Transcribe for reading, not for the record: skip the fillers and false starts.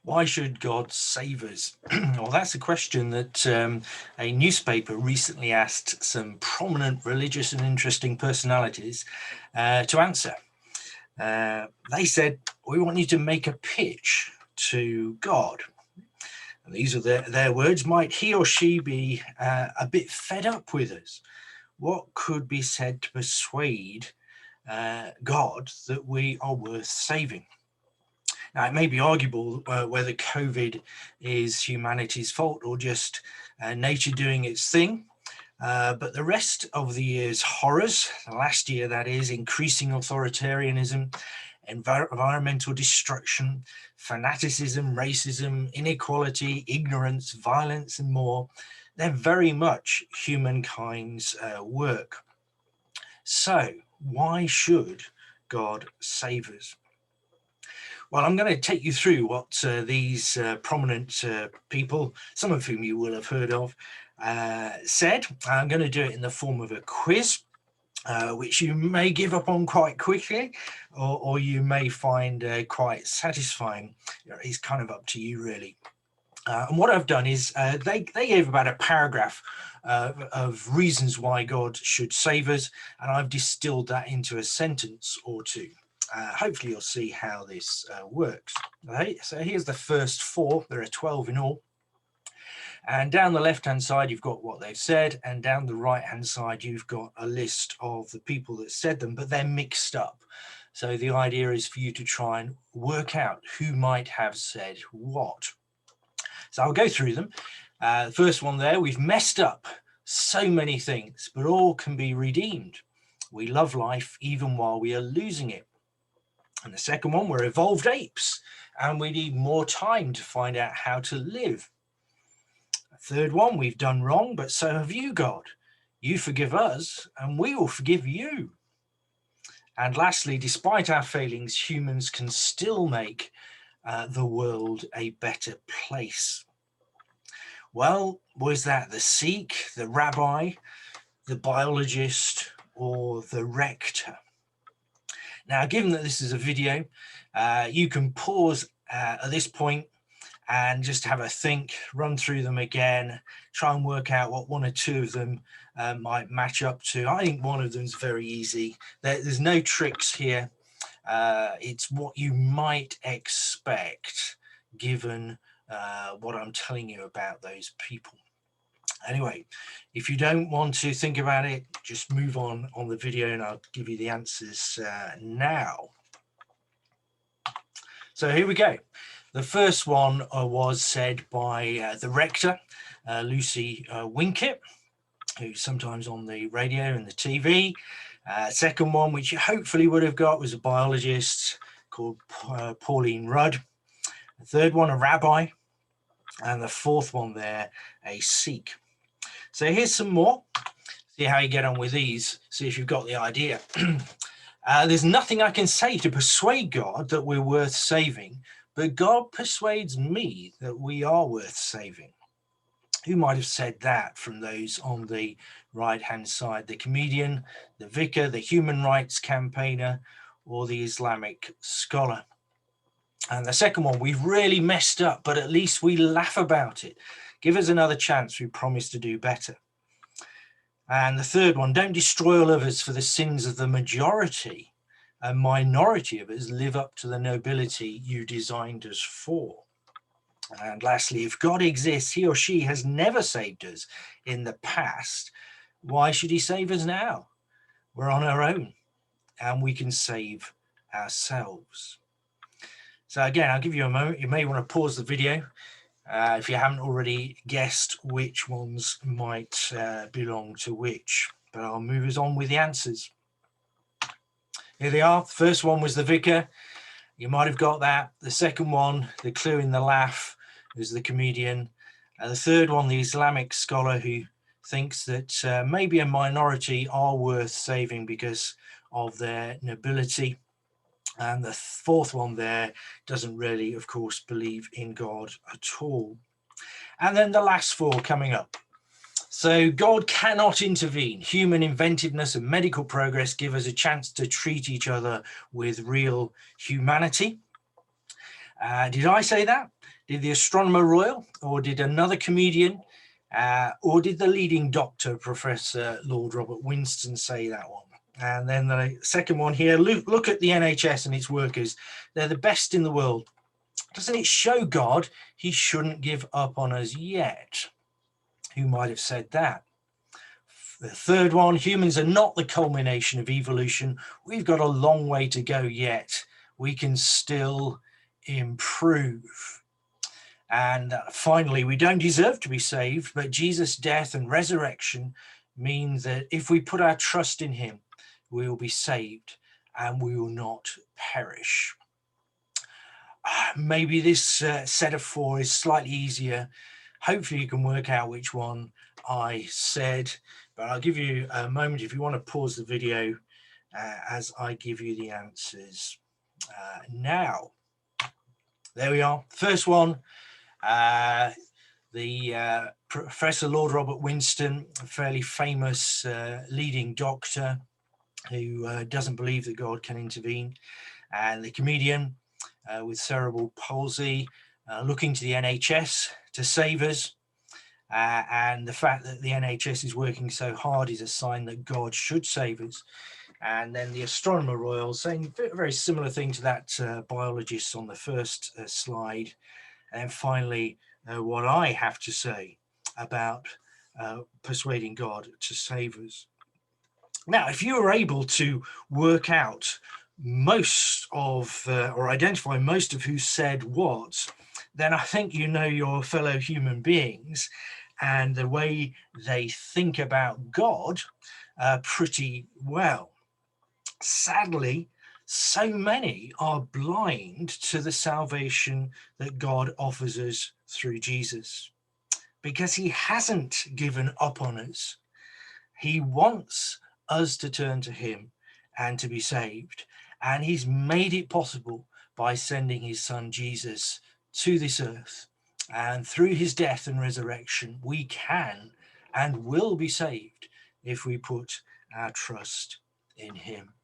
Why should God save us? Well, that's a question that a newspaper recently asked some prominent religious and interesting personalities to answer. They said, we want you to make a pitch to God. And these are their words. Might he or she be a bit fed up with us? What could be said to persuade God that we are worth saving? Now, it may be arguable whether COVID is humanity's fault or just nature doing its thing. But the rest of the year's horrors, last year that is, increasing authoritarianism, environmental destruction, fanaticism, racism, inequality, ignorance, violence, and more, they're very much humankind's work. So why should God save us? Well, I'm going to take you through what these prominent people, some of whom you will have heard of, said. I'm going to do it in the form of a quiz, which you may give up on quite quickly, or you may find quite satisfying. It's kind of up to you, really. And what I've done is they gave about a paragraph of reasons why God should save us, and I've distilled that into a sentence or two. Hopefully you'll see how this works. Okay, so here's the first 4. There are 12 in all. And down the left-hand side, you've got what they've said, and down the right-hand side, you've got a list of the people that said them, but they're mixed up. So the idea is for you to try and work out who might have said what. So I'll go through them. The first one there, we've messed up so many things, but all can be redeemed. We love life even while we are losing it. And the second one, we're evolved apes, and we need more time to find out how to live. The third one, we've done wrong, but so have you, God. You forgive us, and we will forgive you. And lastly, despite our failings, humans can still make the world a better place. Well, was that the Sikh, the rabbi, the biologist, or the rector? Now, given that this is a video, you can pause at this point and just have a think, run through them again, try and work out what one or two of them might match up to. I think one of them is very easy. There's no tricks here. It's what you might expect given what I'm telling you about those people. Anyway, if you don't want to think about it, just move on the video and I'll give you the answers now. So here we go. The first one was said by the rector, Lucy Winkett, who's sometimes on the radio and the TV. Second one, which you hopefully would have got, was a biologist called Pauline Rudd. The third one, a rabbi. And the fourth one there, a Sikh. So here's some more. See how you get on with these. See if you've got the idea. There's nothing I can say to persuade God that we're worth saving, but God persuades me that we are worth saving. Who might have said that from those on the right-hand side? The comedian, the vicar, the human rights campaigner, or the Islamic scholar? And the second one, we've really messed up, but at least we laugh about it. Give us another chance. We promise to do better. And the third one, don't destroy all of us for the sins of the majority. A minority of us live up to the nobility you designed us for. And lastly, if God exists, he or she has never saved us in the past. Why should he save us now? We're on our own and we can save ourselves. So again, I'll give you a moment. You may want to pause the video if you haven't already guessed which ones might belong to which. But I'll move us on with the answers. Here they are. The first one was the vicar. You might have got that. The second one, the clue in the laugh, was the comedian. The third one, the Islamic scholar who thinks that maybe a minority are worth saving because of their nobility. And the fourth one there doesn't really, of course, believe in God at all. And then the last 4 coming up. So God cannot intervene. Human inventiveness and medical progress give us a chance to treat each other with real humanity. Did I say that? Did the Astronomer Royal, or did another comedian, or did the leading doctor, Professor Lord Robert Winston, say that one? And then the second one here, look at the NHS and its workers. They're the best in the world. Doesn't it show God he shouldn't give up on us yet? Who might have said that? The third one, humans are not the culmination of evolution. We've got a long way to go yet. We can still improve. And finally, we don't deserve to be saved, but Jesus' death and resurrection means that if we put our trust in him, we will be saved and we will not perish. Maybe this set of four is slightly easier. Hopefully you can work out which one I said, but I'll give you a moment if you want to pause the video as I give you the answers. Now, there we are. First one, the Professor Lord Robert Winston, a fairly famous leading doctor who doesn't believe that God can intervene, and the comedian with cerebral palsy looking to the NHS to save us, and the fact that the NHS is working so hard is a sign that God should save us. And then the Astronomer Royal saying a very similar thing to that biologist on the first slide. And finally, what I have to say about persuading God to save us. Now, if you were able to work out most of or identify most of who said what, then I think you know your fellow human beings and the way they think about God pretty well. Sadly, so many are blind to the salvation that God offers us through Jesus, because he hasn't given up on us. He wants us to turn to him and to be saved, and he's made it possible by sending his son Jesus to this earth, and through his death and resurrection we can and will be saved if we put our trust in him.